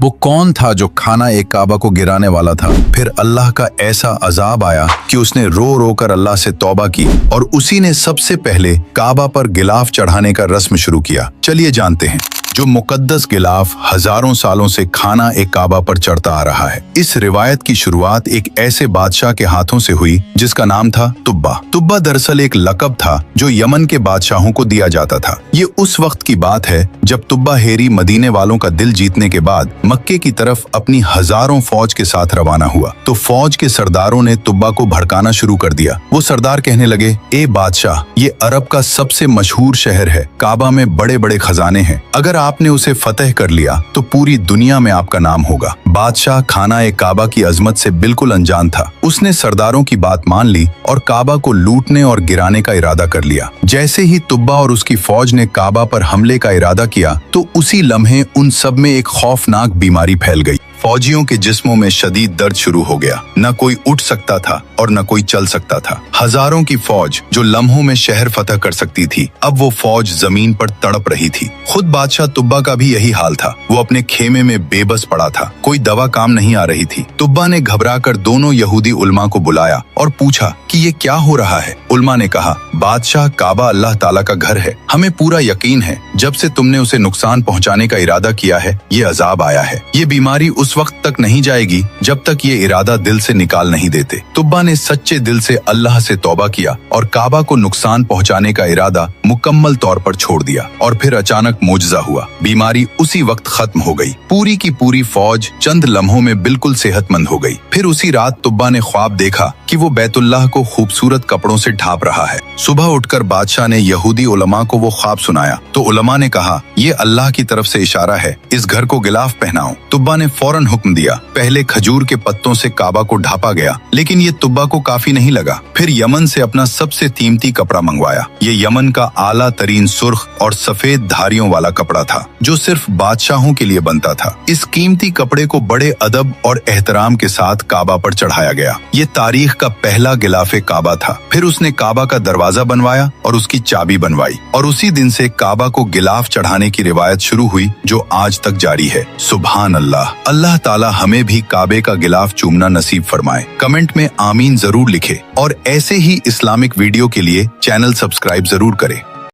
वो कौन था जो खाना एक काबा को गिराने वाला था? फिर अल्लाह का ऐसा अजाब आया कि उसने रो रो कर अल्लाह से तौबा की और उसी ने सबसे पहले काबा पर गिलाफ चढ़ाने का रस्म शुरू किया। चलिए जानते हैं। जो मुकद्दस गिलाफ हजारों सालों से खाना एक काबा पर चढ़ता आ रहा है। इस रिवायत की शुरुआत एक ऐसे बादशाह के हाथों से हुई जिसका नाम था तुब्बा। तुब्बा दरअसल एक लक़ब था जो यमन के बादशाहों को दिया जाता था। ये उस वक्त की बात है जब तुब्बा हेरी मदीने वालों का दिल जीतने के बाद मक्के की तरफ अपनी हजारों फौज के साथ रवाना हुआ तो फौज के सरदारों ने तुब्बा को भड़काना शुरू कर दिया। वो सरदार कहने लगे, ए बादशाह, ये अरब का सबसे मशहूर शहर है, काबा में बड़े बड़े खजाने हैं, अगर आपने उसे फतह कर लिया तो पूरी दुनिया में आपका नाम होगा। बादशाह खाना एक काबा की अजमत से बिल्कुल अनजान था। उसने सरदारों की बात मान ली और काबा को लूटने और गिराने का इरादा कर लिया। जैसे ही तुब्बा और उसकी फौज ने काबा पर हमले का इरादा किया तो उसी लम्हे उन सब में एक खौफनाक बीमारी फैल गई। फौजियों के जिस्मों में शदीद दर्द शुरू हो गया। न कोई उठ सकता था और न कोई चल सकता था। हजारों की फौज जो लम्हों में शहर फतह कर सकती थी, अब वो फौज जमीन पर तड़प रही थी। खुद बादशाह तुब्बा का भी यही हाल था। वो अपने खेमे में बेबस पड़ा था। कोई दवा काम नहीं आ रही थी। तुब्बा ने घबराकर दोनों यहूदी उलमा को बुलाया और पूछा कि ये क्या हो रहा है। उलमा ने कहा, बादशाह, काबा अल्लाह ताला का घर है। हमें पूरा यकीन है जब से तुमने उसे नुकसान पहुंचाने का इरादा किया है, ये अजाब आया है। ये बीमारी उस वक्त तक नहीं जाएगी जब तक ये इरादा दिल से निकाल नहीं देते। तुब्बा ने सच्चे दिल से अल्लाह से तौबा किया और काबा को नुकसान पहुंचाने का इरादा मुकम्मल तौर पर छोड़ दिया और फिर अचानक मोजज़ा हुआ। बीमारी उसी वक्त खत्म हो गई। पूरी की पूरी फौज चंद लम्हों में बिल्कुल सेहतमंद हो गई। फिर उसी रात तुब्बा ने ख्वाब देखा कि वो बैतुल्लाह को खूबसूरत कपड़ों से ढांप रहा है। सुबह उठकर बादशाह ने यहूदी उलमा को वो ख्वाब सुनाया तो उलमा ने कहा, ये अल्लाह की तरफ से इशारा है, इस घर को गिलाफ पहनाओ। तुब्बा ने फौरन हुक्म दिया। पहले खजूर के पत्तों से काबा को ढांपा गया, लेकिन ये तुब्बा को काफी नहीं लगा। फिर यमन से अपना सबसे कीमती कपड़ा मंगवाया। ये यमन का आला तरीन सुर्ख और सफेद धारियों वाला कपड़ा था जो सिर्फ बादशाहों के लिए बनता था। इस कीमती कपड़े को बड़े अदब और एहतराम के साथ काबा पर चढ़ाया गया। ये तारीख का पहला गिलाफे काबा था। फिर उसने काबा का दरवाजा बनवाया और उसकी चाबी बनवाई और उसी दिन से काबा को गिलाफ चढ़ाने की रिवायत शुरू हुई जो आज तक जारी है। सुभान अल्लाह। अल्लाह ताला हमें भी काबे का गिलाफ चूमना नसीब फरमाए। कमेंट में आमीन जरूर लिखे और ऐसे ही इस्लामिक वीडियो के लिए चैनल सब्सक्राइब जरूर करें।